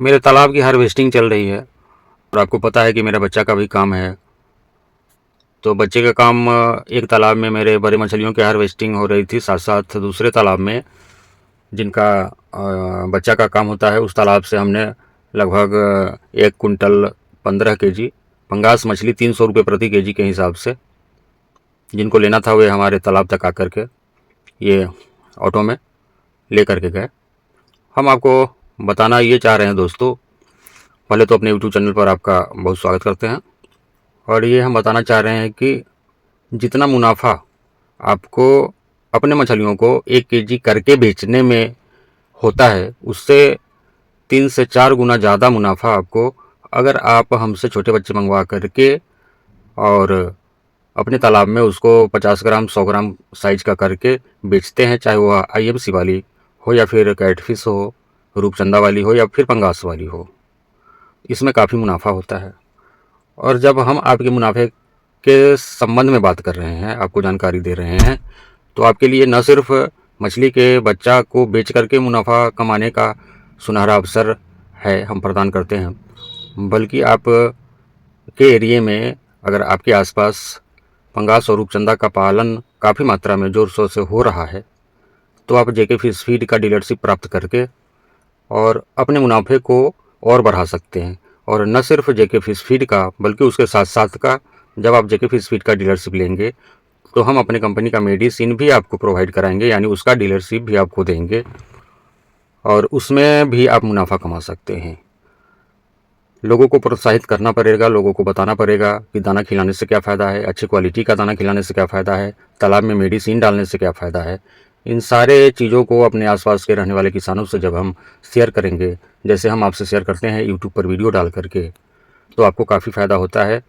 मेरे तालाब की हार्वेस्टिंग चल रही है और आपको पता है कि मेरा बच्चा का भी काम है। तो बच्चे का काम एक तालाब में मेरे बड़े मछलियों की हार्वेस्टिंग हो रही थी, साथ साथ दूसरे तालाब में जिनका बच्चा का काम होता है, उस तालाब से हमने लगभग 1 कुंटल 15 केजी पंगास मछली 300 रुपये प्रति केजी के हिसाब से, जिनको लेना था वे हमारे तालाब तक आकर के ये ऑटो में ले करके गए। हम आपको बताना ये चाह रहे हैं दोस्तों, पहले तो अपने यूट्यूब चैनल पर आपका बहुत स्वागत करते हैं। और ये हम बताना चाह रहे हैं कि जितना मुनाफा आपको अपने मछलियों को 1 केजी करके बेचने में होता है, उससे 3 से 4 गुना ज़्यादा मुनाफा आपको अगर आप हमसे छोटे बच्चे मंगवा करके और अपने तालाब में उसको 50 ग्राम 100 ग्राम साइज का करके बेचते हैं, चाहे वह IMC वाली हो या फिर कैटफिश हो, रूपचंदा वाली हो या फिर पंगास वाली हो, इसमें काफ़ी मुनाफा होता है। और जब हम आपके मुनाफे के संबंध में बात कर रहे हैं, आपको जानकारी दे रहे हैं, तो आपके लिए न सिर्फ मछली के बच्चा को बेच करके मुनाफा कमाने का सुनहरा अवसर है हम प्रदान करते हैं, बल्कि आप के एरिए में अगर आपके आसपास पंगास और रूपचंदा का पालन काफ़ी मात्रा में ज़ोर शोर से हो रहा है, तो आप JK फिश फीड का डीलरशिप प्राप्त करके और अपने मुनाफे को और बढ़ा सकते हैं। और न सिर्फ JK फिश फीड का, बल्कि उसके साथ साथ का जब आप JK फिश फीड का डीलरशिप लेंगे तो हम अपने कंपनी का मेडिसिन भी आपको प्रोवाइड कराएंगे, यानी उसका डीलरशिप भी आपको देंगे और उसमें भी आप मुनाफा कमा सकते हैं। लोगों को प्रोत्साहित करना पड़ेगा, लोगों को बताना पड़ेगा कि दाना खिलाने से क्या फ़ायदा है, अच्छी क्वालिटी का दाना खिलाने से क्या फ़ायदा है, तालाब में मेडिसिन डालने से क्या फ़ायदा है। इन सारे चीज़ों को अपने आसपास के रहने वाले किसानों से जब हम शेयर करेंगे, जैसे हम आपसे शेयर करते हैं यूट्यूब पर वीडियो डाल करके, तो आपको काफ़ी फ़ायदा होता है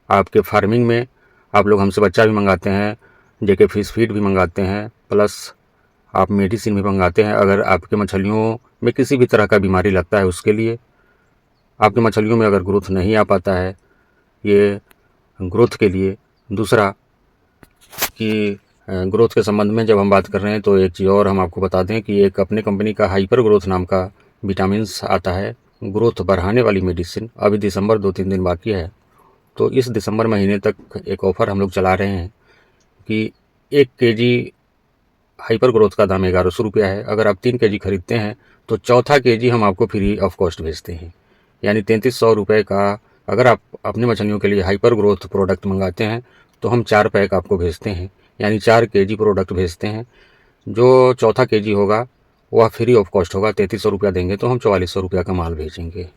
आपके फार्मिंग में। आप लोग हमसे बच्चा भी मंगाते हैं, JK फिश फीड भी मंगाते हैं, प्लस आप मेडिसिन भी मंगाते हैं। अगर आपके मछलियों में किसी भी तरह का बीमारी लगता है, उसके लिए आपकी मछलियों में अगर ग्रोथ नहीं आ पाता है, ये ग्रोथ के लिए दूसरा कि ग्रोथ के संबंध में जब हम बात कर रहे हैं, तो एक चीज़ और हम आपको बता दें कि एक अपने कंपनी का हाइपर ग्रोथ नाम का विटामिन्स आता है, ग्रोथ बढ़ाने वाली मेडिसिन। अभी दिसंबर 2-3 दिन बाकी है, तो इस दिसंबर महीने तक एक ऑफ़र हम लोग चला रहे हैं कि 1 केजी हाइपर ग्रोथ का दाम 1100 रुपया है। अगर आप 3 केजी खरीदते हैं तो चौथा केजी हम आपको फ्री ऑफ कॉस्ट भेजते हैं, यानी 3300 रुपये का। अगर आप अपने मछलियों के लिए हाइपर ग्रोथ प्रोडक्ट मंगाते हैं तो हम 4 पैक आपको भेजते हैं, यानी 4 केजी प्रोडक्ट भेजते हैं। जो चौथा केजी होगा वह फ्री ऑफ कॉस्ट होगा, 3300 रुपया देंगे तो हम 4400 रुपया का माल भेजेंगे।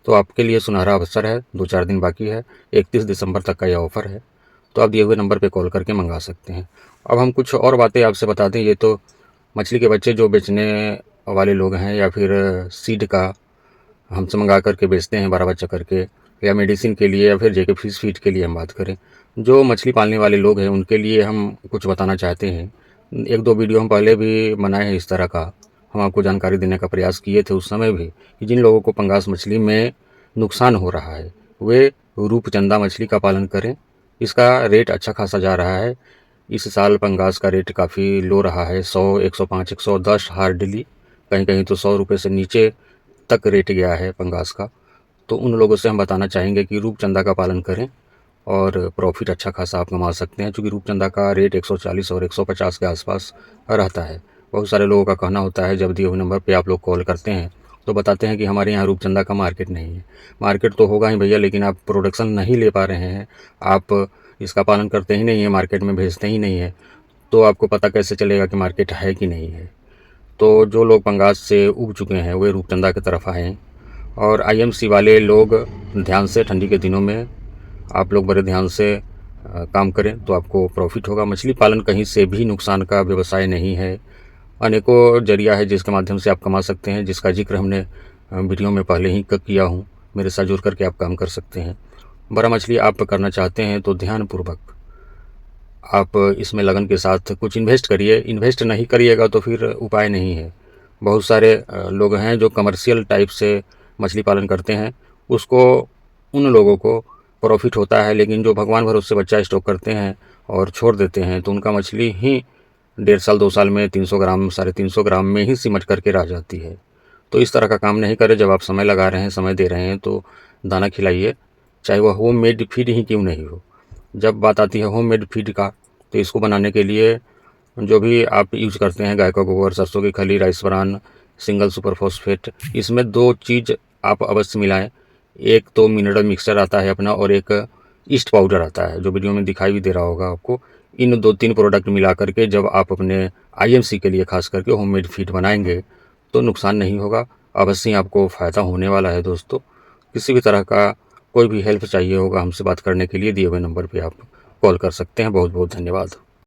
तो आपके लिए सुनहरा अवसर है, 2-4 दिन बाकी है, 31 दिसंबर तक का यह ऑफ़र है। तो आप दिए हुए नंबर पे कॉल करके मंगा सकते हैं। अब हम कुछ और बातें आपसे बता दें। ये तो मछली के बच्चे जो बेचने वाले लोग हैं, या फिर सीड का हमसे मंगा करके बेचते हैं 12 बच्चा करके, या मेडिसिन के लिए, या फिर JK फिश फीड के लिए हम बात करें, जो मछली पालने वाले लोग हैं उनके लिए हम कुछ बताना चाहते हैं। 1-2 वीडियो हम पहले भी बनाए हैं इस तरह का, हम आपको जानकारी देने का प्रयास किए थे उस समय भी, कि जिन लोगों को पंगास मछली में नुकसान हो रहा है वे रूपचंदा मछली का पालन करें। इसका रेट अच्छा खासा जा रहा है। इस साल पंगास का रेट काफ़ी लो रहा है, 100, 105, 110 हार्डली, कहीं कहीं तो 100 रुपये से नीचे तक रेट गया है पंगास का। तो उन लोगों से हम बताना चाहेंगे कि रूपचंदा का पालन करें और प्रॉफिट अच्छा खासा आप कमा सकते हैं, क्योंकि रूपचंदा का रेट 140 और 150 के आसपास रहता है। बहुत सारे लोगों का कहना होता है, जब दिए हुए नंबर पे आप लोग कॉल करते हैं तो बताते हैं कि हमारे यहाँ रूपचंदा का मार्केट नहीं है। मार्केट तो होगा ही भैया, लेकिन आप प्रोडक्शन नहीं ले पा रहे हैं, आप इसका पालन करते ही नहीं है, मार्केट में भेजते ही नहीं है, तो आपको पता कैसे चलेगा कि मार्केट है कि नहीं है। तो जो लोग पंगास से उब चुके हैं वे रूपचंदा की तरफ आएँ, और IMC वाले लोग ध्यान से, ठंडी के दिनों में आप लोग बड़े ध्यान से काम करें तो आपको प्रॉफिट होगा। मछली पालन कहीं से भी नुकसान का व्यवसाय नहीं है, अनेकों जरिया है जिसके माध्यम से आप कमा सकते हैं, जिसका जिक्र हमने वीडियो में पहले ही किया हूँ। मेरे साथ जुड़ करके आप काम कर सकते हैं। बड़ा मछली आप करना चाहते हैं तो ध्यानपूर्वक आप इसमें लगन के साथ कुछ इन्वेस्ट करिए। इन्वेस्ट नहीं करिएगा तो फिर उपाय नहीं है। बहुत सारे लोग हैं जो कमर्शियल टाइप से मछली पालन करते हैं, उसको उन लोगों को प्रॉफिट होता है, लेकिन जो भगवान भरोसे बच्चा स्टॉक करते हैं और छोड़ देते हैं तो उनका मछली ही 1.5 साल 2 साल में 300 ग्राम 350 ग्राम में ही सिमट करके रह जाती है। तो इस तरह का काम नहीं करें। जब आप समय लगा रहे हैं, समय दे रहे हैं, तो दाना खिलाइए, चाहे वह होममेड फीड ही क्यों नहीं हो। जब बात आती है होममेड फीड का, तो इसको बनाने के लिए जो भी आप यूज़ करते हैं, गाय का गोबर, सरसों की खली, rice bran, single super phosphate, इसमें 2 चीज़ आप अवश्य मिलाएँ। एक तो मिनरल मिक्सचर आता है अपना, और एक ईस्ट पाउडर आता है, जो वीडियो में दिखाई भी दे रहा होगा आपको। इन 2-3 प्रोडक्ट मिला कर के जब आप अपने आईएमसी के लिए खास करके होममेड फीड बनाएँगे, तो नुकसान नहीं होगा, अवश्य ही आपको फ़ायदा होने वाला है दोस्तों। किसी भी तरह का कोई भी हेल्प चाहिए होगा हमसे बात करने के लिए दिए हुए नंबर पे आप कॉल कर सकते हैं। बहुत-बहुत धन्यवाद।